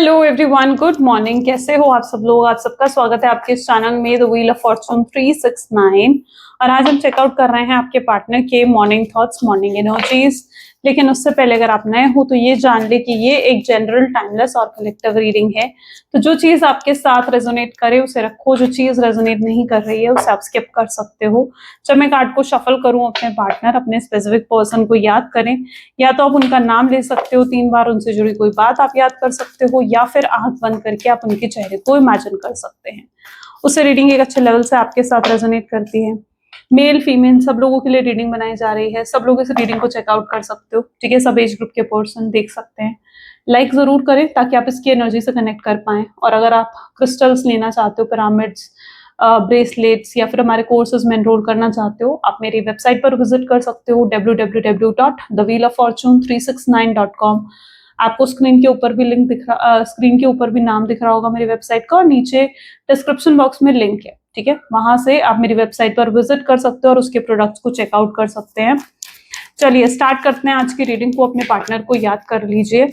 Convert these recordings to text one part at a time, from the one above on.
Hello everyone, good morning. कैसे हो आप सब लोग? आप सबका स्वागत है आपके इस चैनल में द व्हील ऑफ फॉर्चून 369। और आज हम चेकआउट कर रहे हैं आपके पार्टनर के मॉर्निंग थॉट्स, मॉर्निंग एनर्जीज। लेकिन उससे पहले अगर आप नए हो तो ये जान ले कि ये एक जनरल, टाइमलेस और कलेक्टिव रीडिंग है। तो जो चीज आपके साथ रेजोनेट करे उसे रखो, जो चीज रेजोनेट नहीं कर रही है उसे आप स्किप कर सकते हो। जब मैं कार्ड को शफल करूं, अपने पार्टनर, अपने स्पेसिफिक पर्सन को याद करें। या तो आप उनका नाम ले सकते हो 3 बार, उनसे जुड़ी कोई बात आप याद कर सकते हो, या फिर आंख बंद करके आप उनके चेहरे को इमेजिन कर सकते हैं। उससे रीडिंग एक अच्छे लेवल से आपके साथ रेजोनेट करती है। मेल फीमेल सब लोगों के लिए रीडिंग बनाई जा रही है। सब लोग इस रीडिंग को चेकआउट कर सकते हो, ठीक है। सब एज ग्रुप के पर्सन देख सकते हैं। लाइक जरूर करें ताकि आप इसकी एनर्जी से कनेक्ट कर पाएं। और अगर आप क्रिस्टल्स लेना चाहते हो, पिरामिड्स, ब्रेसलेट्स, या फिर हमारे कोर्सेज में एनरोल करना चाहते हो, आप मेरी वेबसाइट पर विजिट कर सकते हो www.thewheeloffortune369.com। आपको स्क्रीन के ऊपर भी लिंक दिख रहा, स्क्रीन के ऊपर भी नाम दिख रहा होगा मेरी वेबसाइट का, और नीचे डिस्क्रिप्शन बॉक्स में लिंक है, ठीक है। वहां से आप मेरी वेबसाइट पर विजिट कर सकते हो और उसके प्रोडक्ट्स को चेकआउट कर सकते हैं। चलिए स्टार्ट करते हैं आज की रीडिंग को। अपने पार्टनर को याद कर लीजिए।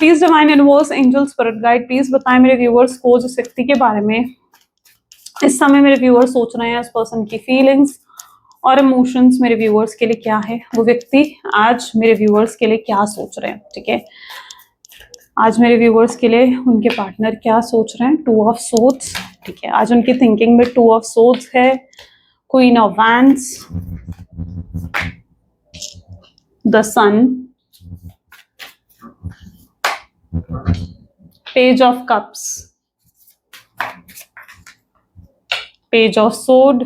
Please divine universe, angel, spirit guide, please बताएं मेरे व्यूअर्स को जिस व्यक्ति के बारे में इस समय मेरे व्यूअर्स सोच रहे हैं, उस पर्सन की फीलिंग्स और इमोशंस मेरे व्यूअर्स के लिए क्या है। वो व्यक्ति आज मेरे व्यूअर्स के लिए क्या सोच रहे हैं, ठीक है। आज मेरे व्यूअर्स के लिए उनके पार्टनर क्या सोच रहे हैं। 2 ऑफ सोर्ड्स, ठीक है। आज उनकी थिंकिंग में 2 ऑफ सोर्ड्स है, queen of wands, the sun, page of cups, page of sword,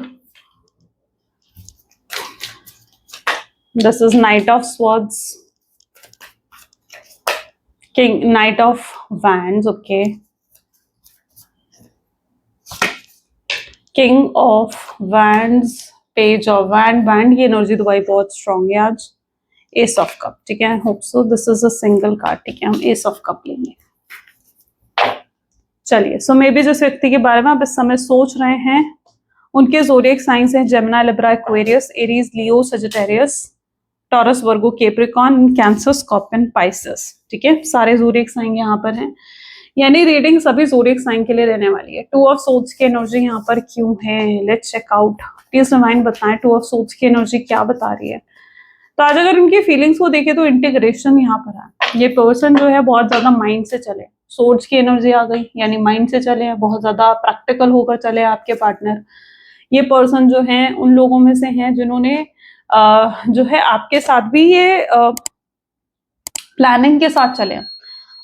this is knight of swords, king, knight of wands, okay, king of wands, page of wand की energy तो भाई बहुत strong है आज। S of cup, ठीक है। Hope so this is a single card, ठीक है। हम एस ऑफ कप लेंगे। चलिए, सो मे बी जिस व्यक्ति के बारे में आप इस समय सोच रहे हैं उनके ज़ोडिएक साइंस हैं जेमिनी, लिब्रा, एक्वेरियस, एरीज, लियो, सजिटेरियस, टॉरस, वर्गो, कैप्रिकॉर्न, कैंसर, स्कॉर्पियन, पाइसेस, ठीक है। सारे ज़ोडिएक साइन यहाँ पर हैं, यानी रीडिंग सभी ज़ोडिएक साइन के लिए रहने वाली है। 2 ऑफ सोर्ड्स की एनर्जी यहाँ पर क्यों है, let's check out. Please divine बताएं 2 ऑफ सोर्ड्स की एनर्जी क्या बता रही है। तो आज अगर उनकी फीलिंग्स को देखें तो इंटीग्रेशन यहाँ पर है। ये पर्सन जो है बहुत ज्यादा माइंड से चले, सोर्ड्स की एनर्जी आ गई, यानी माइंड से चले, बहुत ज्यादा प्रैक्टिकल होकर चले आपके पार्टनर। ये पर्सन जो है उन लोगों में से हैं जिन्होंने जो है आपके साथ भी ये प्लानिंग के साथ चले।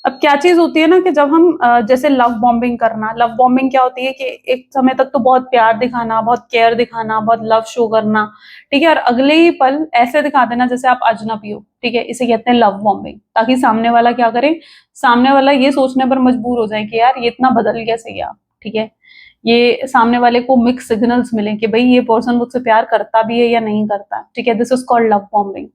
अब क्या चीज होती है ना कि जब हम जैसे लव बॉम्बिंग करना, लव बॉम्बिंग क्या होती है कि एक समय तक तो बहुत प्यार दिखाना, बहुत केयर दिखाना, बहुत लव शो करना, ठीक है। और अगले ही पल ऐसे दिखा देना जैसे आप अजनबी हो, ठीक है। इसे कहते हैं लव बॉम्बिंग। ताकि सामने वाला क्या करे, सामने वाला ये सोचने पर मजबूर हो जाए कि यार ये इतना बदल कैसे गया, ठीक है। ये सामने वाले को मिक्स सिग्नल्स मिले कि भाई ये पर्सन मुझसे प्यार करता भी है या नहीं करता, ठीक है। This is called love bombing.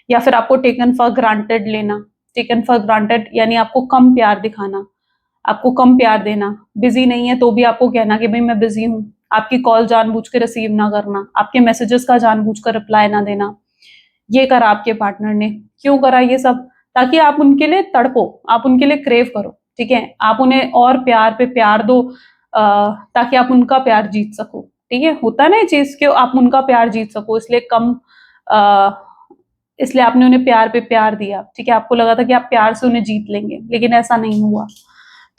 या फिर आपको टेकन फॉर ग्रांटेड लेना, टेकन फॉर ग्रांटेड यानी आपको कम प्यार दिखाना, आपको कम प्यार देना। बिजी नहीं है तो भी आपको कहना कि भाई मैं बिजी हूँ, आपकी कॉल जानबूझ के रिसीव ना करना, आपके मैसेजेस का जानबूझ कर रिप्लाई ना देना। ये करा आपके पार्टनर ने। क्यों करा ये सब? ताकि आप उनके लिए तड़पो, आप उनके लिए क्रेव करो, ठीक है। आप उन्हें और प्यार पे प्यार दो, ताकि आप उनका प्यार जीत सको, ठीक है। होता है ना ये चीज कि आप उनका प्यार जीत सको, इसलिए इसलिए आपने उन्हें प्यार पे प्यार दिया, ठीक है। आपको लगा था कि आप प्यार से उन्हें जीत लेंगे, लेकिन ऐसा नहीं हुआ।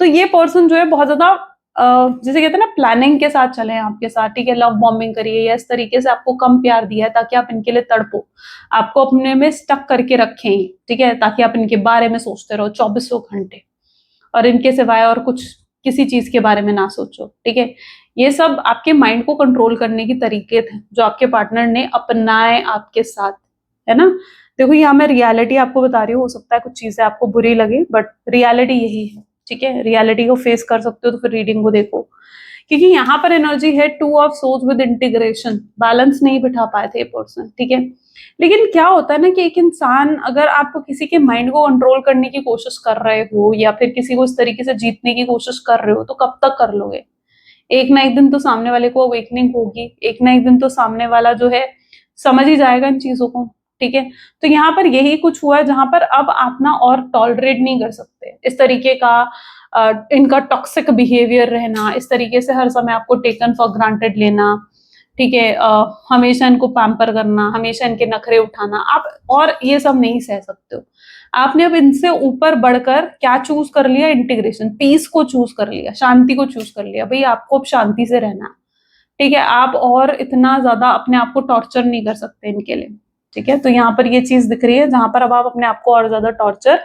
तो ये पर्सन जो है बहुत ज्यादा जिसे कहते हैं ना प्लानिंग के साथ चले हैं आपके साथ, ठीक है। लव बॉम्बिंग करिए या इस तरीके से आपको कम प्यार दिया है ताकि आप इनके लिए तड़पो, आपको अपने में स्टक करके रखें, ठीक है। ताकि आप इनके बारे में सोचते रहो 24 घंटे, और इनके सिवाय और कुछ किसी चीज के बारे में ना सोचो, ठीक है। ये सब आपके माइंड को कंट्रोल करने की तरीके थे जो आपके पार्टनर ने अपनाए आपके साथ, है ना। देखो यहाँ मैं रियलिटी आपको बता रही हूँ, हो सकता है कुछ चीजें आपको बुरी लगे, बट रियलिटी यही है, ठीक है। रियलिटी को फेस कर सकते हो तो फिर रीडिंग को देखो, क्योंकि यहाँ पर एनर्जी है 2 of swords with integration. Balance नहीं बिठा पाए थे पर्सन, ठीक है। लेकिन क्या होता है ना कि एक इंसान, अगर आप किसी के माइंड को कंट्रोल करने की कोशिश कर रहे हो या फिर किसी को इस तरीके से जीतने की कोशिश कर रहे हो तो कब तक कर लोगे? एक ना एक दिन तो सामने वाले को अवेकनिंग होगी, एक ना एक दिन तो सामने वाला जो है समझ ही जाएगा इन चीजों को, ठीक है। तो यहाँ पर यही कुछ हुआ है जहां पर अब आप ना और टॉलरेट नहीं कर सकते इस तरीके का इनका टॉक्सिक बिहेवियर रहना, इस तरीके से हर समय आपको टेकन फॉर ग्रांटेड लेना, ठीक है, हमेशा इनको पैम्पर करना, हमेशा इनके नखरे उठाना, आप और ये सब नहीं सह सकते हो। आपने अब इनसे ऊपर बढ़कर क्या चूज कर लिया? इंटीग्रेशन, पीस को चूज कर लिया, शांति को चूज कर लिया। भाई आपको अब शांति से रहना है, ठीक है, आप और इतना ज्यादा अपने आप को टॉर्चर नहीं कर सकते इनके लिए, ठीक है। तो यहाँ पर ये चीज दिख रही है जहां पर अब आप अपने आप को और ज्यादा टॉर्चर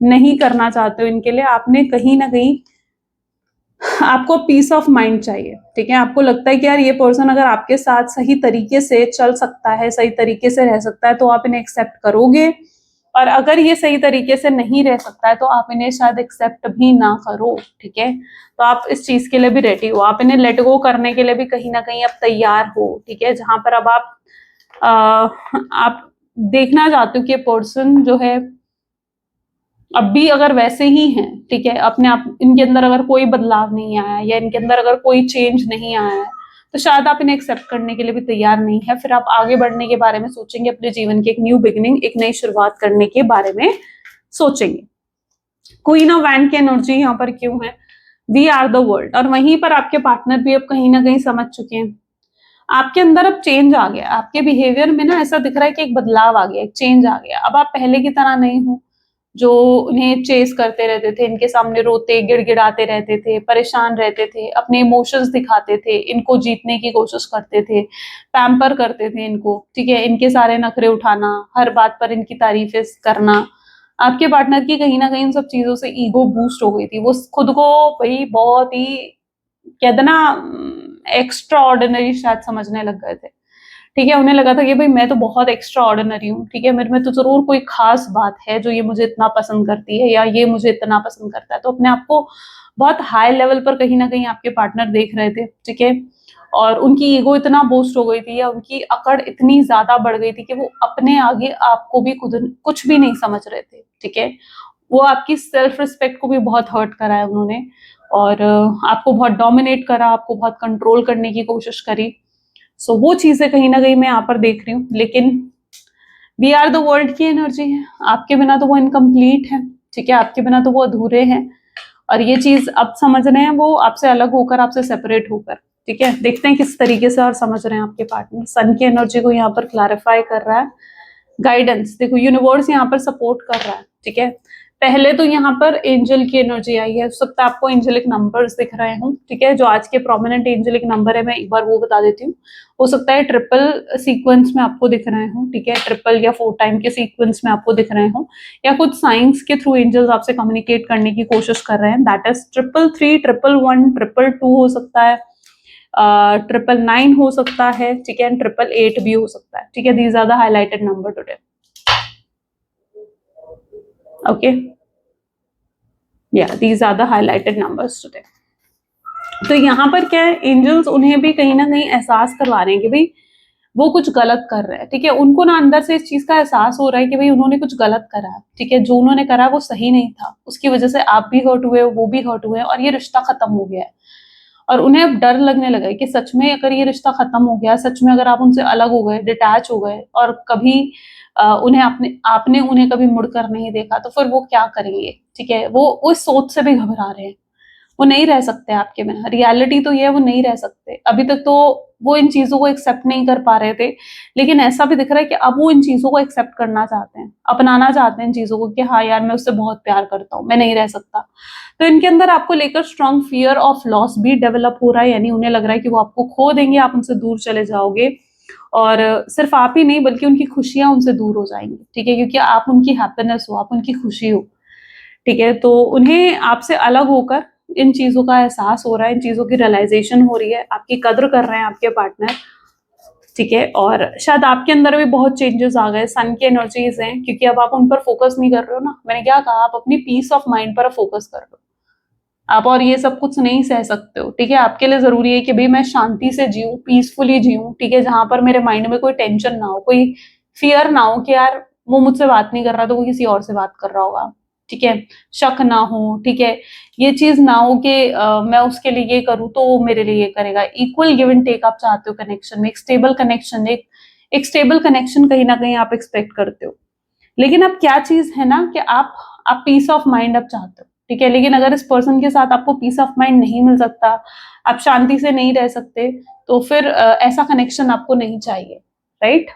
नहीं करना चाहते हो इनके लिए। आपने कहीं ना कहीं, आपको पीस ऑफ माइंड चाहिए, ठीक है। आपको लगता है कि यार ये पर्सन अगर आपके साथ सही तरीके से चल सकता है, सही तरीके से रह सकता है, तो आप इन्हें एक्सेप्ट करोगे। और अगर ये सही तरीके से नहीं रह सकता है तो आप इन्हें शायद एक्सेप्ट भी ना करो, ठीक है। तो आप इस चीज के लिए भी रेडी हो, आप इन्हें लेट गो करने के लिए भी कहीं ना कहीं अब तैयार हो, ठीक है। जहां पर अब आप देखना चाहते हो कि पर्सन जो है अब भी अगर वैसे ही हैं, ठीक है, अपने आप इनके अंदर अगर कोई बदलाव नहीं आया या इनके अंदर अगर कोई चेंज नहीं आया है, तो शायद आप इन्हें एक्सेप्ट करने के लिए भी तैयार नहीं है। फिर आप आगे बढ़ने के बारे में सोचेंगे, अपने जीवन की एक न्यू बिगिनिंग, एक नई शुरुआत करने के बारे में सोचेंगे। क्वीन ऑफ वैंड की एनर्जी यहाँ पर क्यों है? We are the world. और वहीं पर आपके पार्टनर भी अब कहीं ना कहीं समझ चुके हैं, आपके अंदर अब चेंज आ गया, आपके बिहेवियर में ना ऐसा दिख रहा है कि एक बदलाव आ गया, एक चेंज आ गया। अब आप पहले की तरह नहीं हो जो उन्हें चेस करते रहते थे, इनके सामने रोते गिड़गिड़ाते रहते थे, परेशान रहते थे, अपने इमोशंस दिखाते थे, इनको जीतने की कोशिश करते थे, पैम्पर करते थे इनको, ठीक है, इनके सारे नखरे उठाना, हर बात पर इनकी तारीफें करना। आपके पार्टनर की कहीं ना कहीं इन सब चीजों से ईगो बूस्ट हो गई थी, वो खुद को भाई बहुत ही कहते ना एक्स्ट्रा ऑर्डिनरी शायद समझने लग गए थे, ठीक है। उन्हें लगा था कि भाई मैं तो बहुत एक्स्ट्रा ऑर्डिनरी हूँ, ठीक है, मेरे में तो जरूर कोई खास बात है जो ये मुझे इतना पसंद करती है या ये मुझे इतना पसंद करता है। तो अपने आप को बहुत हाई लेवल पर कहीं ना कहीं आपके पार्टनर देख रहे थे, ठीक है। और उनकी ईगो इतना बूस्ट हो गई थी या उनकी अकड़ इतनी ज्यादा बढ़ गई थी कि वो अपने आगे आपको भी खुद कुछ भी नहीं समझ रहे थे, ठीक है। वो आपकी सेल्फ रिस्पेक्ट को भी बहुत हर्ट करा है उन्होंने, और आपको बहुत डोमिनेट करा, आपको बहुत कंट्रोल करने की कोशिश करी। सो वो चीजें कहीं ना कहीं मैं यहाँ पर देख रही हूँ। लेकिन वी आर द वर्ल्ड की एनर्जी है, आपके बिना तो वो इनकम्प्लीट है, ठीक है, आपके बिना तो वो अधूरे हैं। और ये चीज अब समझ रहे हैं वो, आपसे अलग होकर, आपसे सेपरेट होकर, ठीक है। देखते हैं किस तरीके से और समझ रहे हैं आपके पार्टनर। सन की एनर्जी को यहाँ पर क्लैरिफाई कर रहा है, गाइडेंस देखो, यूनिवर्स यहाँ पर सपोर्ट कर रहा है, ठीक है। पहले तो यहाँ पर एंजल की एनर्जी आई है, हो सकता है आपको एंजेलिक नंबर्स दिख रहे हों, ठीक है। जो आज के प्रोमिनेंट एंजेलिक नंबर है मैं एक बार वो बता देती हूँ। हो सकता है ट्रिपल सीक्वेंस में आपको दिख रहे हों, ठीक है, ट्रिपल या 4 टाइम के सीक्वेंस में आपको दिख रहे हों, या कुछ साइंस के थ्रू एंजल्स आपसे कम्युनिकेट करने की कोशिश कर रहे हैं। दैट इज 333, 111, 222 हो सकता है, 999 हो सकता है, ठीक है, 888 भी हो सकता है, ठीक है। These are the highlighted number today, okay, या these are the highlighted numbers today. तो यहाँ पर क्या है, एंजल्स उन्हें भी कहीं ना कहीं एहसास करवा रहे हैं कि भाई वो कुछ गलत कर रहे हैं, ठीक है। उनको ना अंदर से इस चीज का एहसास हो रहा है कि भाई उन्होंने कुछ गलत करा है, ठीक है, जो उन्होंने करा वो सही नहीं था, उसकी वजह से आप भी हर्ट हुए हो, वो भी हर्ट हुए, और ये रिश्ता खत्म हो गया है। और उन्हें अब डर लगने लगा है कि सच में अगर ये रिश्ता खत्म हो गया, सच में अगर आप उनसे अलग हो गए, डिटैच हो गए, और कभी उन्हें आपने उन्हें कभी मुड़कर नहीं देखा, तो फिर वो क्या करेंगे, ठीक है। वो इस सोच से भी घबरा रहे हैं, वो नहीं रह सकते आपके बिना। रियलिटी तो ये है, वो नहीं रह सकते। अभी तक तो वो इन चीजों को एक्सेप्ट नहीं कर पा रहे थे, लेकिन ऐसा भी दिख रहा है कि अब वो इन चीजों को एक्सेप्ट करना चाहते हैं, अपनाना चाहते हैं इन चीजों को कि हाँ यार मैं उससे बहुत प्यार करता हूँ, मैं नहीं रह सकता। तो इनके अंदर आपको लेकर स्ट्रॉन्ग फियर ऑफ लॉस भी डेवलप हो रहा है, यानी उन्हें लग रहा है कि वो आपको खो देंगे, आप उनसे दूर चले जाओगे, और सिर्फ आप ही नहीं बल्कि उनकी खुशियां उनसे दूर हो जाएंगी, ठीक है, क्योंकि आप उनकी हैप्पीनेस हो, आप उनकी खुशी हो, ठीक है। तो उन्हें आपसे अलग होकर इन चीजों का एहसास हो रहा है, इन चीजों की रियलाइजेशन हो रही है, आपकी कद्र कर रहे हैं आपके पार्टनर, ठीक है। और शायद आपके अंदर भी बहुत चेंजेस आ गए, सन की एनर्जीज हैं, क्योंकि अब आप उन पर फोकस नहीं कर रहे हो ना। मैंने क्या कहा, आप अपनी पीस ऑफ माइंड पर फोकस कर रहे हो, आप और ये सब कुछ नहीं सह सकते हो, ठीक है। आपके लिए जरूरी है कि भाई मैं शांति से जीऊं, पीसफुली जीऊं, ठीक है, जहां पर मेरे माइंड में कोई टेंशन ना हो, कोई फियर ना हो कि यार वो मुझसे बात नहीं कर रहा तो वो किसी और से बात कर रहा होगा, ठीक है, शक ना हो, ठीक है, ये चीज ना हो कि मैं उसके लिए ये करूँ तो वो मेरे लिए ये करेगा। इक्वल गिव एंड टेक आप चाहते हो कनेक्शन में, एक स्टेबल कनेक्शन, एक स्टेबल कनेक्शन कहीं ना कहीं आप एक्सपेक्ट करते हो। लेकिन अब क्या चीज है ना कि आप पीस ऑफ माइंड अब चाहते हो, ठीक है। लेकिन अगर इस पर्सन के साथ आपको पीस ऑफ माइंड नहीं मिल सकता, आप शांति से नहीं रह सकते, तो फिर ऐसा कनेक्शन आपको नहीं चाहिए, राइट।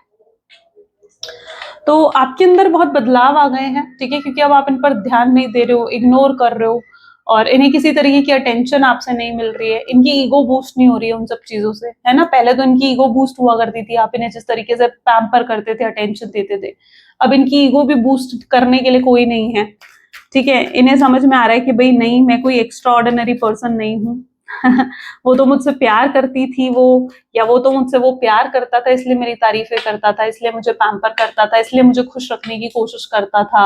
तो आपके अंदर बहुत बदलाव आ गए हैं, ठीक है, क्योंकि अब आप इन पर ध्यान नहीं दे रहे हो, इग्नोर कर रहे हो, और इन्हें किसी तरीके की अटेंशन आपसे नहीं मिल रही है, इनकी ईगो बूस्ट नहीं हो रही है उन सब चीजों से, है ना। पहले तो इनकी ईगो बूस्ट हुआ करती थी, आप इन्हें जिस तरीके से पैम्पर करते थे, अटेंशन देते थे, अब इनकी ईगो भी बूस्ट करने के लिए कोई नहीं है, ठीक है। इन्हें समझ में आ रहा है कि भाई नहीं, मैं कोई एक्स्ट्रा ऑर्डिनरी पर्सन नहीं हूँ। वो तो मुझसे प्यार करती थी वो, या वो तो मुझसे वो प्यार करता था इसलिए मेरी तारीफें करता था, इसलिए मुझे पैम्पर करता था, इसलिए मुझे खुश रखने की कोशिश करता था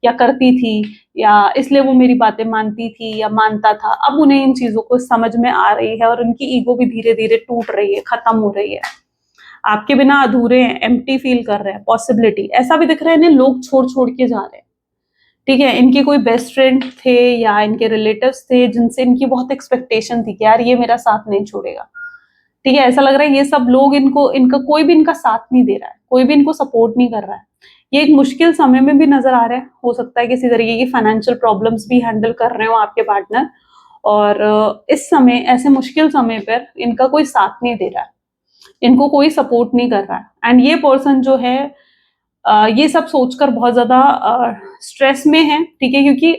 या करती थी, या इसलिए वो मेरी बातें मानती थी या मानता था। अब उन्हें इन चीजों को समझ में आ रही है और उनकी ईगो भी धीरे धीरे टूट रही है, खत्म हो रही है। आपके बिना अधूरे हैं, एम्प्टी फील कर रहे हैं, पॉसिबिलिटी ऐसा भी दिख रहा है इन्हें लोग छोड़ छोड़ के जा रहे हैं, ठीक है। इनके कोई बेस्ट फ्रेंड थे या इनके रिलेटिव्स थे जिनसे इनकी बहुत एक्सपेक्टेशन थी कि यार ये मेरा साथ नहीं छोड़ेगा, ठीक है। ऐसा लग रहा है ये सब लोग इनका कोई भी इनका साथ नहीं दे रहा है, कोई भी इनको सपोर्ट नहीं कर रहा है। ये एक मुश्किल समय में भी नजर आ रहा है, हो सकता है किसी तरीके की फाइनेंशियल प्रॉब्लम्स भी हैंडल कर रहे हो आपके पार्टनर, और इस समय, ऐसे मुश्किल समय पर इनका कोई साथ नहीं दे रहा है, इनको कोई सपोर्ट नहीं कर रहा है। एंड ये पर्सन जो है ये सब सोचकर बहुत ज्यादा स्ट्रेस में है, ठीक है, क्योंकि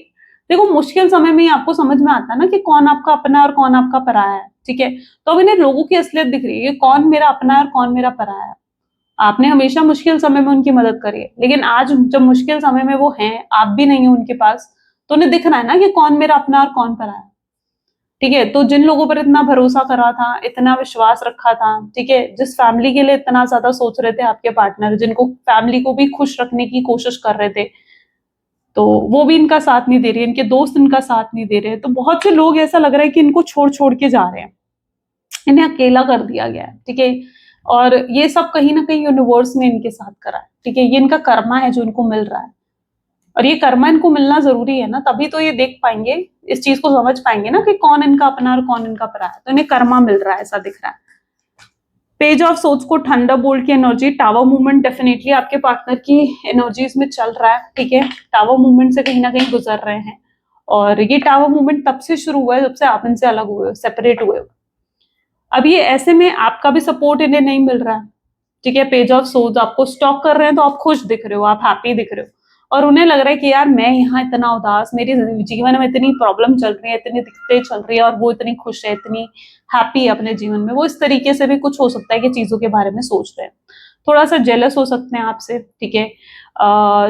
देखो मुश्किल समय में ही आपको समझ में आता है ना कि कौन आपका अपना है और कौन आपका पराया है, ठीक है। तो अब इन्हें लोगों की असलियत दिख रही है, कौन मेरा अपना है और कौन मेरा पराया है। आपने हमेशा मुश्किल समय में उनकी मदद करी है, लेकिन आज जब मुश्किल समय में वो हैं, आप भी नहीं हो उनके पास, तो उन्हें दिख रहा है ना कि कौन मेरा अपना और कौन पराया है, ठीक है। तो जिन लोगों पर इतना भरोसा करा था, इतना विश्वास रखा था, ठीक है, जिस फैमिली के लिए इतना ज्यादा सोच रहे थे आपके पार्टनर, जिनको फैमिली को भी खुश रखने की कोशिश कर रहे थे, तो वो भी इनका साथ नहीं दे रहे, इनके दोस्त इनका साथ नहीं दे रहे। तो बहुत से लोग ऐसा लग रहा है कि इनको छोड़ छोड़ के जा रहे हैं, इन्हें अकेला कर दिया गया है, ठीक है। और ये सब कहीं ना कहीं यूनिवर्स ने इनके साथ करा है, ठीक है। ये इनका कर्मा है जो इनको मिल रहा है, और ये कर्मा इनको मिलना जरूरी है ना, तभी तो ये देख पाएंगे, इस चीज को समझ पाएंगे ना कि कौन इनका अपना और कौन इनका पराया है। तो इन्हें कर्मा मिल रहा है, ऐसा दिख रहा है। पेज ऑफ सोर्स को थंडरबोल्ट की एनर्जी, टावर मूवमेंट डेफिनेटली आपके पार्टनर की एनर्जीज में चल रहा है, ठीक है। टावर मूवमेंट से कहीं ना कहीं गुजर रहे हैं, और ये टावर मूवमेंट तब से शुरू हुआ है जब से आप इनसे अलग हुए हो, सेपरेट हुए हो। अब ये ऐसे में आपका भी सपोर्ट इन्हें नहीं मिल रहा है, ठीक है। पेज ऑफ सोर्स आपको स्टॉक कर रहे हैं तो आप खुश दिख रहे हो, आप हैप्पी दिख रहे हो, और उन्हें लग रहा है कि यार मैं यहाँ इतना उदास, मेरी जीवन में इतनी प्रॉब्लम चल रही है, इतनी दिक्कतें चल रही है, और वो इतनी खुश है, इतनी हैप्पी है अपने जीवन में। वो इस तरीके से भी कुछ हो सकता है कि चीजों के बारे में सोच रहे हैं, थोड़ा सा जेलस हो सकते हैं आपसे, ठीक है।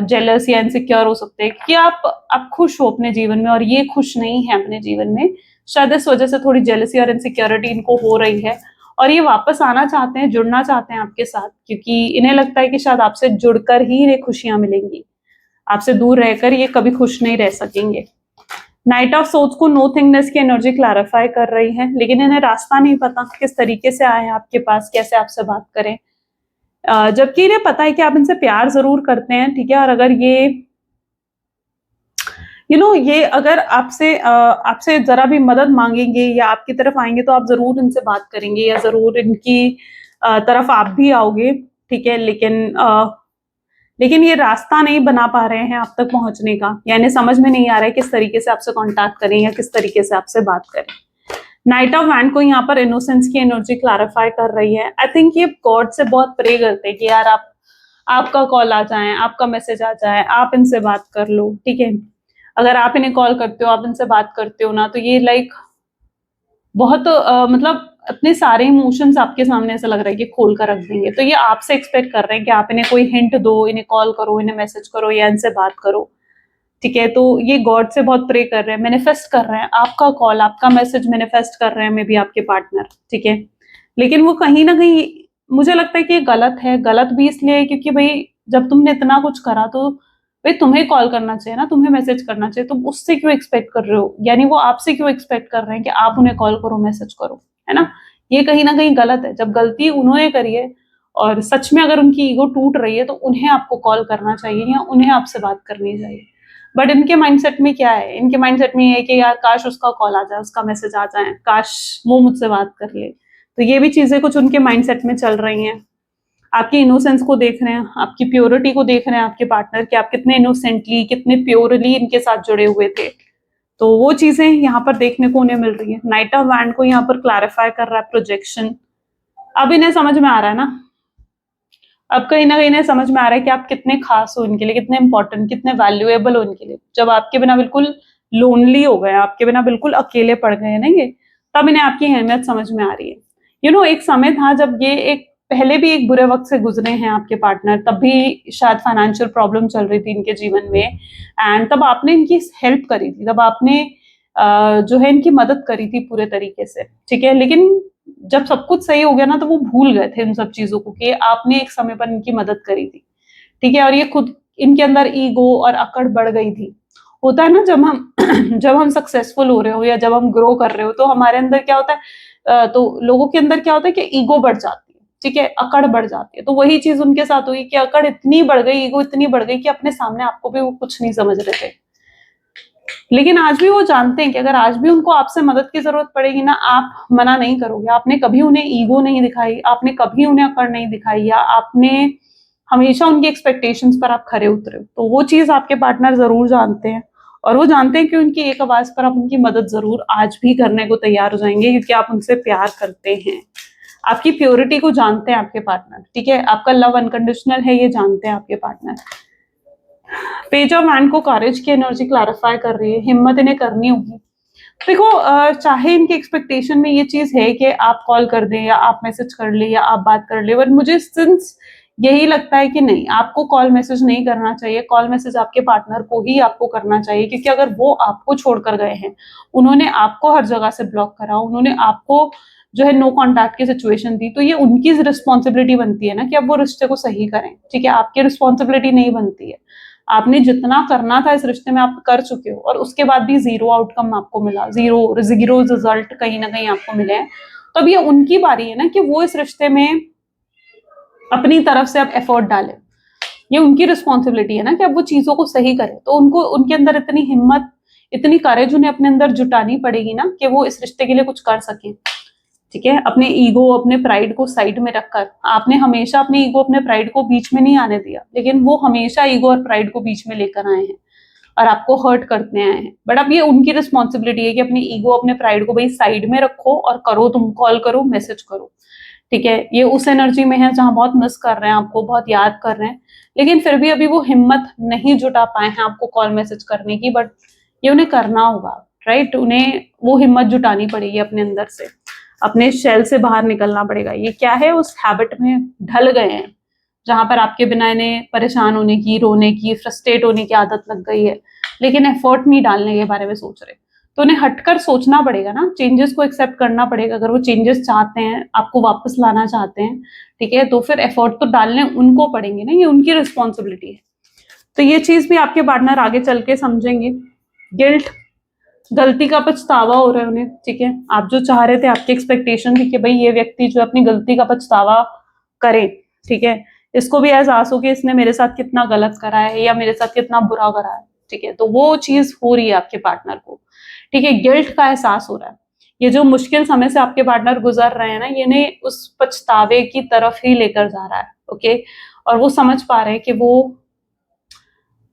जेलस या इनसिक्योर हो सकते हैं कि आप खुश हो अपने जीवन में और ये खुश नहीं है अपने जीवन में, शायद इस वजह से थोड़ी जेलसी और इनसिक्योरिटी इनको हो रही है, और ये वापस आना चाहते हैं, जुड़ना चाहते हैं आपके साथ, क्योंकि इन्हें लगता है कि शायद आपसे जुड़कर ही इन्हें खुशियां मिलेंगी, आपसे दूर रहकर ये कभी खुश नहीं रह सकेंगे। नाइट ऑफ सोर्ड्स को नोथिंगनेस की एनर्जी क्लैरिफाई कर रही है, लेकिन इन्हें रास्ता नहीं पता किस तरीके से आए हैं आपके पास, कैसे आपसे बात करें। जबकि इन्हें पता है कि आप इनसे प्यार जरूर करते हैं, ठीक है। और अगर ये ये अगर आपसे जरा भी मदद मांगेंगे या आपकी तरफ आएंगे, तो आप जरूर इनसे बात करेंगे या जरूर इनकी तरफ आप भी आओगे, ठीक है। लेकिन ये रास्ता नहीं बना पा रहे हैं आप तक पहुंचने का, यानी समझ में नहीं आ रहा है किस तरीके से आपसे कांटेक्ट करें या किस तरीके से आपसे बात करें। नाइट ऑफ वैंड को यहाँ पर इनोसेंस की एनर्जी क्लैरिफाई कर रही है। आई थिंक ये गॉड से बहुत प्रे करते हैं कि यार आपका कॉल आ जाए, आपका मैसेज आ जाए, आप इनसे बात कर लो, ठीक है। अगर आप इन्हें कॉल करते हो, आप इनसे बात करते हो ना, तो ये लाइक बहुत मतलब अपने सारे इमोशंस आपके सामने ऐसा लग रहा है कि खोल कर रख देंगे। तो ये आपसे एक्सपेक्ट कर रहे हैं कि आप इन्हें कोई हिंट दो, इन्हें कॉल करो, इन्हें मैसेज करो या इनसे बात करो, ठीक है। तो ये गॉड से बहुत प्रे कर रहे हैं, मैनिफेस्ट कर रहे हैं आपका कॉल, आपका मैसेज मैनिफेस्ट कर रहे हैं मे बी आपके पार्टनर, ठीक है। लेकिन वो कहीं ना कहीं, मुझे लगता है कि ये गलत है। गलत भी इसलिए है क्योंकि भाई जब तुमने इतना कुछ करा, तो भाई तुम्हें कॉल करना चाहिए ना, तुम्हें मैसेज करना चाहिए, तुम उससे क्यों एक्सपेक्ट कर रहे हो, यानी वो आपसे क्यों एक्सपेक्ट कर रहे हैं कि आप उन्हें कॉल करो, मैसेज करो, है ना। ये कहीं ना कहीं गलत है। जब गलती उन्होंने करी है और सच में अगर उनकी ईगो टूट रही है, तो उन्हें आपको कॉल करना चाहिए या उन्हें आपसे बात करनी चाहिए। बट इनके माइंडसेट में क्या है, इनके माइंडसेट में ये है कि यार काश उसका कॉल आ जाए, उसका मैसेज आ जाए, काश वो मुझसे बात कर ले। तो ये भी चीजें कुछ उनके माइंडसेट में चल रही हैं। आपकी इनोसेंस को देख रहे हैं, आपकी प्योरिटी को देख रहे हैं आपके पार्टनर, कि आप कितने इनोसेंटली, कितने प्योरली इनके साथ जुड़े हुए थे, तो वो चीजें यहाँ पर देखने को उन्हें मिल रही है। नाइट ऑफ वैंड को यहाँ पर क्लैरिफाई कर रहा है प्रोजेक्शन। अब इन्हें समझ में आ रहा है ना, अब कहीं ना कहीं इन्हें समझ में आ रहा है कि आप कितने खास हो इनके लिए, कितने इंपॉर्टेंट, कितने वैल्यूएबल हो इनके लिए। जब आपके बिना बिल्कुल लोनली हो गए, आपके बिना बिल्कुल अकेले पड़ गए ना ये, तब इन्हें आपकी अहमियत समझ में आ रही है। एक समय था जब ये एक पहले भी एक बुरे वक्त से गुजरे हैं आपके पार्टनर, तब भी शायद फाइनेंशियल प्रॉब्लम चल रही थी इनके जीवन में, एंड तब आपने इनकी हेल्प करी थी, तब आपने जो है इनकी मदद करी थी पूरे तरीके से, ठीक है। लेकिन जब सब कुछ सही हो गया ना, तो वो भूल गए थे इन सब चीजों को कि आपने एक समय पर इनकी मदद करी थी, ठीक है। और ये खुद इनके अंदर ईगो और अकड़ बढ़ गई थी। होता है ना, जब हम जब हम सक्सेसफुल हो रहे हो या जब हम ग्रो कर रहे हो, तो हमारे अंदर क्या होता है, तो लोगों के अंदर क्या होता है कि ईगो बढ़ जाती है, ठीक है, अकड़ बढ़ जाती है। तो वही चीज उनके साथ हुई कि अकड़ इतनी बढ़ गई, ईगो इतनी बढ़ गई कि अपने सामने आपको भी वो कुछ नहीं समझ रहे थे। लेकिन आज भी वो जानते हैं कि अगर आज भी उनको आपसे मदद की जरूरत पड़ेगी ना, आप मना नहीं करोगे। आपने कभी उन्हें ईगो नहीं दिखाई, आपने कभी उन्हें अकड़ नहीं दिखाई, या आपने हमेशा उनकी एक्सपेक्टेशंस पर आप खरे उतरे हो। तो वो चीज आपके पार्टनर जरूर जानते हैं, और वो जानते हैं कि उनकी एक आवाज पर आप उनकी मदद जरूर आज भी करने को तैयार हो जाएंगे, क्योंकि आप उनसे प्यार करते हैं। आपकी प्योरिटी को जानते हैं आपके पार्टनर, ठीक है, आपका लव अनकंडीशनल है, ये जानते हैं आपके पार्टनर। पेज ऑफ हैंड को करेज की एनर्जी क्लैरिफाई कर रही है, हिम्मत इन्हें करनी होगी। देखो, चाहे इनके एक्सपेक्टेशन में ये चीज है कि आप कॉल कर दें या आप मैसेज कर ले या आप बात कर ले, बट मुझे सिंस यही लगता है कि नहीं, आपको कॉल मैसेज नहीं करना चाहिए। कॉल मैसेज आपके पार्टनर को ही आपको करना चाहिए, क्योंकि अगर वो आपको छोड़कर गए हैं, उन्होंने आपको हर जगह से ब्लॉक करा, उन्होंने आपको जो है नो कॉन्टैक्ट की सिचुएशन दी, तो ये उनकी रिस्पॉन्सिबिलिटी बनती है ना कि अब वो रिश्ते को सही करें, ठीक है। आपकी रिस्पॉन्सिबिलिटी नहीं बनती है। आपने जितना करना था इस रिश्ते में आप कर चुके हो, और उसके बाद भी जीरो आउटकम आपको मिला, जीरो जीरो रिजल्ट कहीं ना कहीं आपको मिले हैं। तो अब ये उनकी बारी है ना कि वो इस रिश्ते में अपनी तरफ से अब एफर्ट डाले। ये उनकी रिस्पॉन्सिबिलिटी है ना कि अब वो चीजों को सही करे। तो उनको उनके अंदर इतनी हिम्मत, इतनी करेज उन्हें अपने अंदर जुटानी पड़ेगी ना कि वो इस रिश्ते के लिए कुछ कर सके, ठीक है। अपने ईगो, अपने प्राइड को साइड में रखकर, आपने हमेशा अपने ईगो, अपने प्राइड को बीच में नहीं आने दिया, लेकिन वो हमेशा ईगो और प्राइड को बीच में लेकर आए हैं और आपको हर्ट करते आए हैं। बट अब ये उनकी रिस्पॉन्सिबिलिटी है कि अपनी ईगो, अपने प्राइड को भाई साइड में रखो और करो, तुम कॉल करो, मैसेज करो, ठीक है। ये उस एनर्जी में है जहां बहुत मिस कर रहे हैं आपको, बहुत याद कर रहे हैं, लेकिन फिर भी अभी वो हिम्मत नहीं जुटा पाए हैं आपको कॉल मैसेज करने की। बट ये उन्हें करना होगा, राइट। उन्हें वो हिम्मत जुटानी पड़ेगी अपने अंदर से, अपने शेल से बाहर निकलना पड़ेगा। ये क्या है, उस हैबिट में ढल गए हैं जहां पर आपके बिना इन्हें परेशान होने की, रोने की, फ्रस्ट्रेट होने की आदत लग गई है, लेकिन एफर्ट नहीं डालने के बारे में सोच रहे। तो उन्हें हटकर सोचना पड़ेगा ना, चेंजेस को एक्सेप्ट करना पड़ेगा। अगर वो चेंजेस चाहते हैं, आपको वापस लाना चाहते हैं, ठीक है, तो फिर एफर्ट तो डालने उनको पड़ेंगे ना, ये उनकी रिस्पॉन्सिबिलिटी है। तो ये चीज भी आपके पार्टनर आगे चल के समझेंगे। गिल्ट, गलती का पछतावा हो रहा है उन्हें, ठीक है। आप जो चाह रहे थे, आपकी एक्सपेक्टेशन थी कि भाई ये व्यक्ति जो अपनी गलती का पछतावा करे, ठीक है, इसको भी एहसास हो कि इसने मेरे साथ कितना गलत करा है या मेरे साथ कितना बुरा करा है, ठीक है। तो वो चीज हो रही है आपके पार्टनर को, ठीक है, गिल्ट का एहसास हो रहा है। ये जो मुश्किल समय से आपके पार्टनर गुजर रहे हैं ना, ये इन्हें उस पछतावे की तरफ ही लेकर जा रहा है, ओके। और वो समझ पा रहे हैं कि वो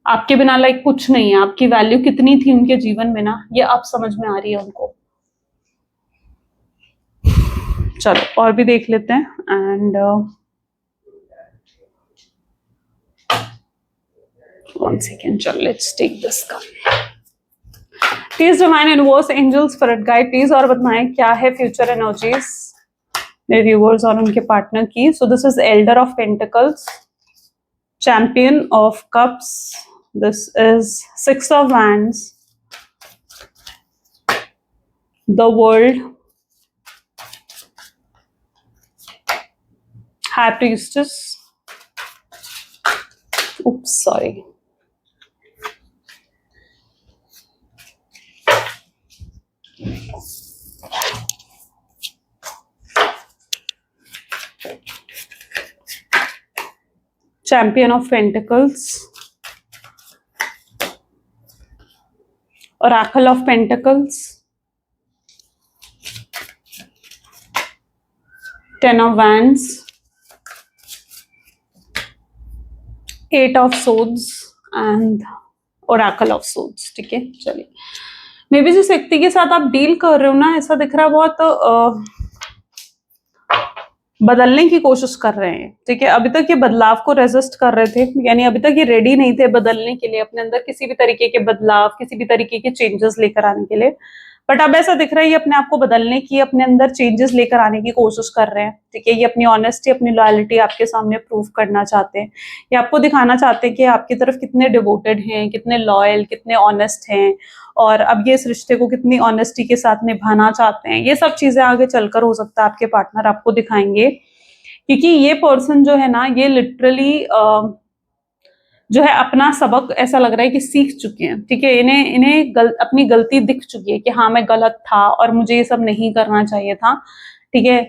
आपके बिना लाइक कुछ नहीं है, आपकी वैल्यू कितनी थी उनके जीवन में ना, ये अब समझ में आ रही है उनको। चलो और भी देख लेते हैं। एंड वन सेकेंड, चलो let's take this card. Please divine universe, angels, spirit guide, please और बताएं क्या है फ्यूचर एनर्जीज मेरे व्यूअर्स और उनके पार्टनर की। So this is Elder of pentacles, champion of cups, this is six of wands, the world, high priestess, oops sorry, champion of pentacles, oracle of pentacles, 10 of wands, 8 of swords and oracle of swords, ठीक है। चलिए may be जिस व्यक्ति के साथ आप deal कर रहे हो ना, ऐसा दिख रहा है बहुत बदलने की कोशिश कर रहे हैं, ठीक है। अभी तक ये बदलाव को रेजिस्ट कर रहे थे, यानी अभी तक ये रेडी नहीं थे बदलने के लिए, अपने अंदर किसी भी तरीके के बदलाव, किसी भी तरीके के चेंजेस लेकर आने के लिए। बट अब ऐसा दिख रहा है ये अपने आप को बदलने की, अपने अंदर चेंजेस लेकर आने की कोशिश कर रहे हैं, ठीक है। ये अपनी ऑनेस्टी, अपनी लॉयल्टी आपके सामने प्रूव करना चाहते हैं। ये आपको दिखाना चाहते हैं कि आपकी तरफ कितने डिवोटेड हैं, कितने लॉयल, कितने ऑनेस्ट हैं, और अब ये इस रिश्ते को कितनी ऑनेस्टी के साथ निभाना चाहते हैं। ये सब चीजें आगे चलकर हो सकता है आपके पार्टनर आपको दिखाएंगे, क्योंकि ये पर्सन जो है ना, ये लिटरली जो है अपना सबक ऐसा लग रहा है कि सीख चुके हैं, ठीक है। इन्हें इन्हें अपनी गलती दिख चुकी है कि हाँ मैं गलत था और मुझे ये सब नहीं करना चाहिए था, ठीक है।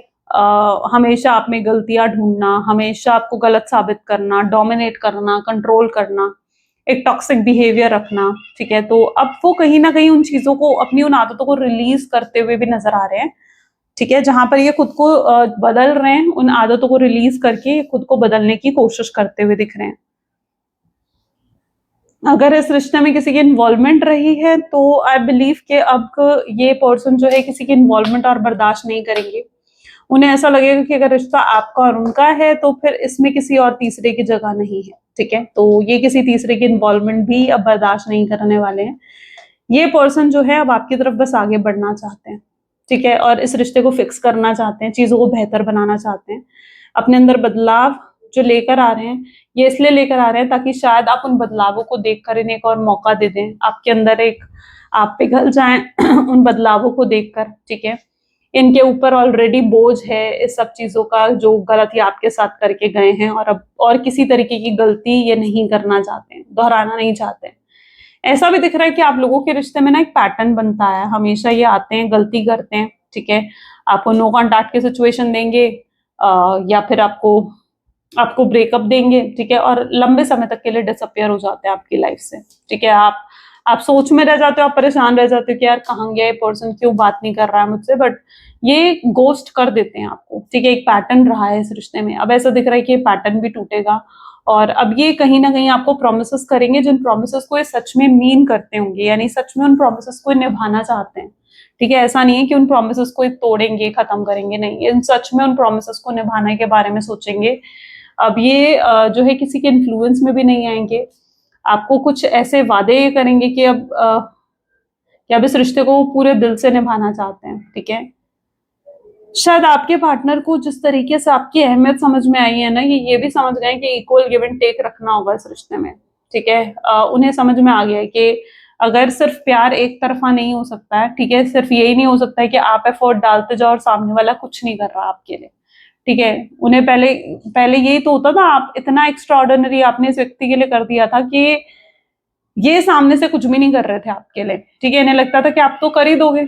हमेशा आप में गलतियां ढूंढना, हमेशा आपको गलत साबित करना, डोमिनेट करना, कंट्रोल करना, एक टॉक्सिक बिहेवियर रखना, ठीक है। तो अब वो कहीं ना कहीं उन चीजों को, अपनी उन आदतों को रिलीज करते हुए भी नजर आ रहे हैं, ठीक है। जहां पर ये खुद को बदल रहे हैं, उन आदतों को रिलीज करके खुद को बदलने की कोशिश करते हुए दिख रहे हैं। अगर इस रिश्ते में किसी की इन्वॉल्वमेंट रही है तो आई बिलीव कि अब ये पर्सन जो है किसी की इन्वॉल्वमेंट और बर्दाश्त नहीं करेंगे। उन्हें ऐसा लगेगा कि अगर रिश्ता आपका और उनका है तो फिर इसमें किसी और तीसरे की जगह नहीं है, ठीक है। तो ये किसी तीसरे की इन्वॉल्वमेंट भी अब बर्दाश्त नहीं करने वाले हैं। ये पर्सन जो है अब आपकी तरफ बस आगे बढ़ना चाहते हैं, ठीक है, और इस रिश्ते को फिक्स करना चाहते हैं, चीजों को बेहतर बनाना चाहते हैं। अपने अंदर बदलाव जो लेकर आ रहे हैं, ये इसलिए लेकर आ रहे हैं ताकि शायद आप उन बदलावों को देखकर इन्हें एक और मौका दे दें, आपके अंदर एक, आप पिघल जाएं उन बदलावों को देखकर, ठीक है। इनके ऊपर ऑलरेडी बोझ है इस सब चीजों का, जो गलती आपके साथ करके गए हैं, और अब और किसी तरीके की गलती ये नहीं करना चाहते हैं, दोहराना नहीं चाहते हैं। ऐसा भी दिख रहा है कि आप लोगों के रिश्ते में ना एक पैटर्न बनता है, हमेशा ये आते हैं, गलती करते हैं, ठीक है। आपको नो कॉन्टैक्ट की सिचुएशन देंगे, या फिर आपको आपको ब्रेकअप देंगे, ठीक है, और लंबे समय तक के लिए डिसअपियर हो जाते हैं आपकी लाइफ से, ठीक है। आप सोच में रह जाते हो, आप परेशान रह जाते हो कि यार कहाँ गया ये पर्सन, क्यों बात नहीं कर रहा है मुझसे, बट ये गोस्ट कर देते हैं आपको, ठीक है। एक पैटर्न रहा है इस रिश्ते में, अब ऐसा दिख रहा है कि ये पैटर्न भी टूटेगा, और अब ये कहीं ना कहीं आपको प्रोमिसेस करेंगे, जिन प्रोमिसेस को ये सच में मीन करते होंगे, यानी सच में उन प्रोमिसेस को निभाना चाहते हैं, ठीक है। ऐसा नहीं है कि उन प्रोमिसेस को तोड़ेंगे, खत्म करेंगे, नहीं, इन सच में उन प्रोमिसेस को निभाने के बारे में सोचेंगे। अब ये जो है किसी के इन्फ्लुएंस में भी नहीं आएंगे, आपको कुछ ऐसे वादे करेंगे कि अब इस रिश्ते को पूरे दिल से निभाना चाहते हैं, ठीक है। शायद आपके पार्टनर को जिस तरीके से आपकी अहमियत समझ में आई है ना, ये भी समझ गए कि इक्वल गिव एंड टेक रखना होगा इस रिश्ते में, ठीक है। उन्हें समझ में आ गया है कि अगर सिर्फ प्यार एक तरफा नहीं हो सकता है, ठीक है, सिर्फ यही नहीं हो सकता है कि आप एफर्ट डालते जाओ और सामने वाला कुछ नहीं कर रहा आपके लिए, ठीक है। उन्हें पहले पहले यही तो होता था, आप इतना एक्स्ट्राऑर्डिनरी आपने इस व्यक्ति के लिए कर दिया था कि ये सामने से कुछ भी नहीं कर रहे थे आपके लिए, ठीक है। इन्हें लगता था कि आप तो कर ही दोगे,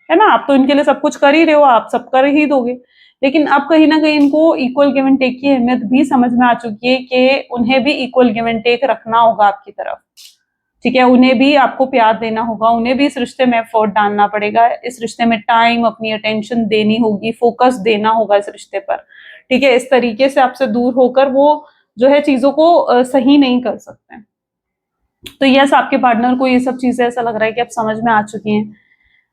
है ना, आप तो इनके लिए सब कुछ कर ही रहे हो, आप सब कर ही दोगे। लेकिन अब कहीं ना कहीं इनको इक्वल गिव एंड टेक की अहमियत भी समझ में आ चुकी है कि उन्हें भी इक्वल गिव एंड टेक रखना होगा आपकी तरफ, ठीक है। उन्हें भी आपको प्यार देना होगा, उन्हें भी इस रिश्ते में एफर्ट डालना पड़ेगा, इस रिश्ते में टाइम, अपनी अटेंशन देनी होगी, फोकस देना होगा इस रिश्ते पर, ठीक है। इस तरीके से आपसे दूर होकर वो जो है चीजों को सही नहीं कर सकते। तो यस, आपके पार्टनर को ये सब चीजें ऐसा लग रहा है कि अब समझ में आ चुकी हैं,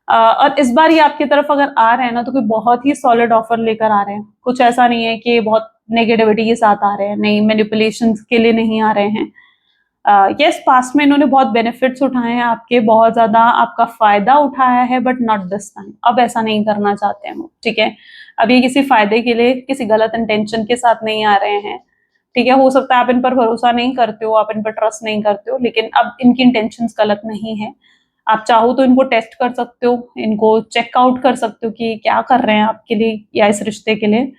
और इस बार ये आपकी तरफ अगर आ रहे हैं ना, तो कोई बहुत ही सॉलिड ऑफर लेकर आ रहे हैं। कुछ ऐसा नहीं है कि बहुत नेगेटिविटी के साथ आ रहे हैं, नहीं, मैनिपुलेशन के लिए नहीं आ रहे हैं। यस, पास्ट में इन्होंने बहुत बेनिफिट्स उठाए हैं आपके, बहुत ज्यादा आपका फायदा उठाया है, बट नॉट दिस टाइम। अब ऐसा नहीं करना चाहते हैं वो, ठीक है। अब ये किसी फायदे के लिए, किसी गलत इंटेंशन के साथ नहीं आ रहे हैं, ठीक है। हो सकता है आप इन पर भरोसा नहीं करते हो, आप इन पर ट्रस्ट नहीं करते हो, लेकिन अब इनकी इंटेंशंस गलत नहीं है। आप चाहो तो इनको टेस्ट कर सकते हो, इनको चेकआउट कर सकते हो कि क्या कर रहे हैं आपके लिए या इस रिश्ते के लिए,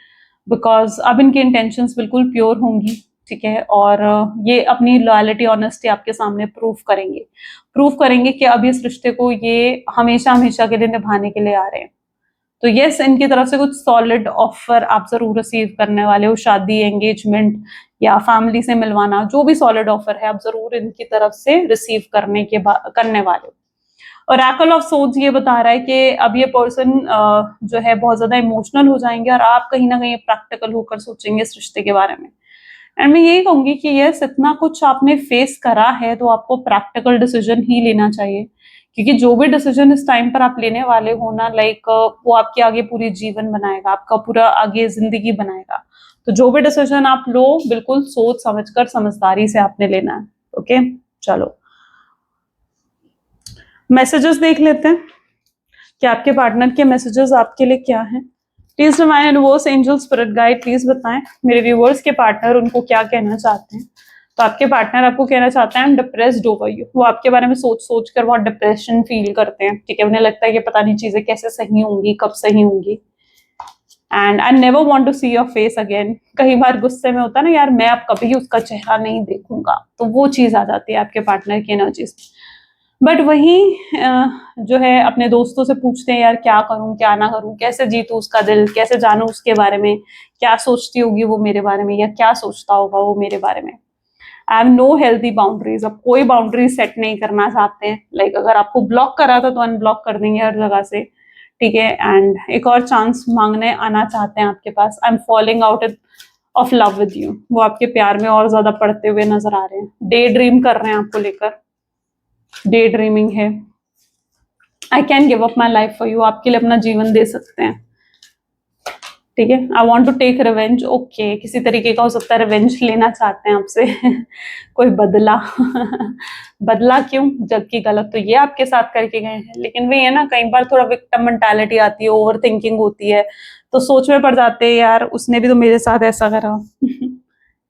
बिकॉज अब इनकी इंटेंशंस बिल्कुल प्योर होंगी, ठीक है। और ये अपनी लॉयल्टी, ऑनेस्टी आपके सामने प्रूफ करेंगे कि अब इस रिश्ते को ये हमेशा हमेशा के लिए निभाने के लिए आ रहे हैं। तो यस, इनकी तरफ से कुछ सॉलिड ऑफर आप जरूर रिसीव करने वाले हो, शादी, एंगेजमेंट या फैमिली से मिलवाना, जो भी सॉलिड ऑफर है आप जरूर इनकी तरफ से रिसीव करने वाले हो। ओरेकल ऑफ सोर्ड्स ये बता रहा है कि अब ये पर्सन जो है बहुत ज्यादा इमोशनल हो जाएंगे, और आप कहीं ना कहीं प्रैक्टिकल होकर सोचेंगे इस रिश्ते के बारे में। एंड मैं यही कहूंगी कि यस, इतना कुछ आपने फेस करा है तो आपको प्रैक्टिकल डिसीजन ही लेना चाहिए, क्योंकि जो भी डिसीजन इस टाइम पर आप लेने वाले हो ना, लाइक वो आपके आगे पूरी जीवन बनाएगा, आपका पूरा आगे जिंदगी बनाएगा। तो जो भी डिसीजन आप लो, बिल्कुल सोच समझकर समझदारी से आपने लेना है। ओके, चलो मैसेजेस देख लेते हैं कि आपके पार्टनर के मैसेजेस आपके लिए क्या हैं। Please divine universe, angel, spirit guide, please बताएं मेरे व्यूवर्स के पार्टनर उनको क्या कहना चाहते हैं। तो आपके पार्टनर आपको कहना चाहते हैं, I am depressed over you. वो आपके बारे में सोच सोच कर बहुत डिप्रेशन फील करते हैं, ठीक है। उन्हें लगता है कि पता नहीं चीजें कैसे सही होंगी, कब सही होंगी। And I never want to see your face again. कई बार गुस्से में होता है ना, यार मैं अब कभी उसका चेहरा नहीं देखूंगा, तो वो चीज आ जाती है आपके पार्टनर की एनर्जीज। बट वही जो है अपने दोस्तों से पूछते हैं, यार क्या करूं क्या ना करूं, कैसे जीतूं उसका दिल, कैसे जानूं उसके बारे में, क्या सोचती होगी वो मेरे बारे में, या क्या सोचता होगा वो मेरे बारे में। I have no healthy boundaries. अब कोई बाउंड्रीज सेट नहीं करना चाहते हैं। लाइक अगर आपको ब्लॉक करा था तो अनब्लॉक कर देंगे हर जगह से, ठीक है। एंड एक और चांस मांगने आना चाहते हैं आपके पास। I am following out of love with you. वो आपके प्यार में और ज्यादा पड़ते हुए नजर आ रहे हैं। डे ड्रीम कर रहे हैं आपको लेकर, डे ड्रीमिंग है। I can give up my life for you. आपके लिए अपना जीवन दे सकते हैं, ठीक है। I want to take revenge. Okay, किसी तरीके का हो सकता है रिवेंज लेना चाहते हैं आपसे कोई बदला बदला क्यों, जबकि गलत तो ये आपके साथ करके गए हैं। लेकिन वही है ना, कई बार थोड़ा विक्टिम मेंटालिटी आती है, ओवर थिंकिंग होती है, तो सोच में पड़ जाते हैं, यार उसने भी तो मेरे साथ ऐसा करा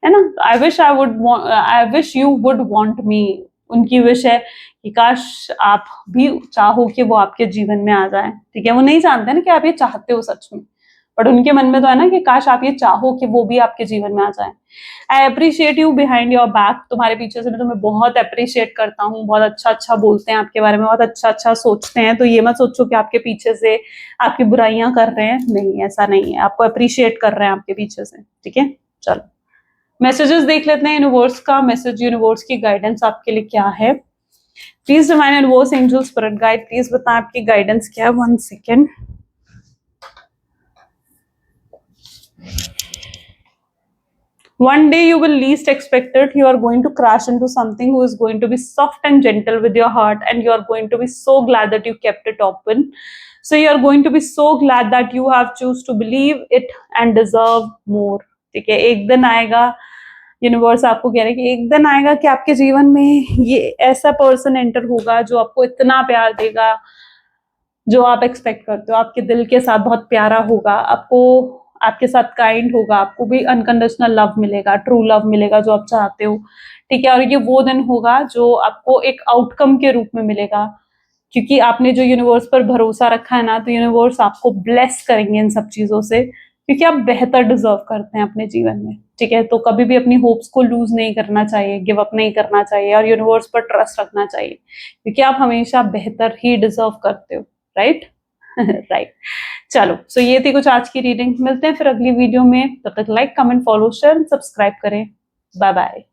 है ना। I wish you would want me. उनकी विश है कि काश आप भी चाहो कि वो आपके जीवन में आ जाए, ठीक है। वो नहीं जानते ना कि आप ये चाहते हो सच में, बट उनके मन में तो है ना कि काश आप ये चाहो कि वो भी आपके जीवन में आ जाए। I appreciate you behind your back. तुम्हारे पीछे से मैं तुम्हें बहुत अप्रिशिएट करता हूँ। बहुत अच्छा अच्छा बोलते हैं आपके बारे में, बहुत अच्छा अच्छा सोचते हैं। तो ये मत सोचो कि आपके पीछे से आपकी बुराइयां कर रहे हैं, नहीं, ऐसा नहीं है। आपको अप्रिशिएट कर रहे हैं आपके पीछे से, ठीक है। चलो मैसेजेस देख लेते हैं यूनिवर्स का। मैसेज यूनिवर्स की गाइडेंस आपके लिए क्या है। Please divine universe, angel, spirit guide, please बताएं आपकी गाइडेंस क्या है। 1 second. One day you will least expect it. You are going to crash into something who is going to be soft and gentle with your heart, and you are going to be so glad that you kept it open. So you are going to be so glad that you have choose to believe it and deserve more. ठीक है, एक दिन आएगा, universe आपको कह रहा है कि एक दिन आएगा कि आपके जीवन में ये ऐसा पर्सन एंटर होगा जो आपको इतना प्यार देगा जो आप एक्सपेक्ट करते हो। आपके दिल के साथ बहुत प्यारा होगा, आपको आपके साथ काइंड होगा, आपको भी अनकंडीशनल लव मिलेगा, ट्रू लव मिलेगा जो आप चाहते हो, ठीक है। और ये वो दिन होगा जो आपको एक आउटकम के रूप में मिलेगा, क्योंकि आपने जो यूनिवर्स पर भरोसा रखा है ना, तो यूनिवर्स आपको ब्लेस करेंगे इन सब चीजों से, क्योंकि आप बेहतर डिजर्व करते हैं अपने जीवन में, ठीक है। तो कभी भी अपनी होप्स को लूज नहीं करना चाहिए, गिव अप नहीं करना चाहिए, और यूनिवर्स पर ट्रस्ट रखना चाहिए, क्योंकि आप हमेशा बेहतर ही डिजर्व करते हो, राइट राइट। चलो, सो ये थी कुछ आज की रीडिंग। मिलते हैं फिर अगली वीडियो में। तब तक like, comment, follow, share, subscribe करें। Bye bye.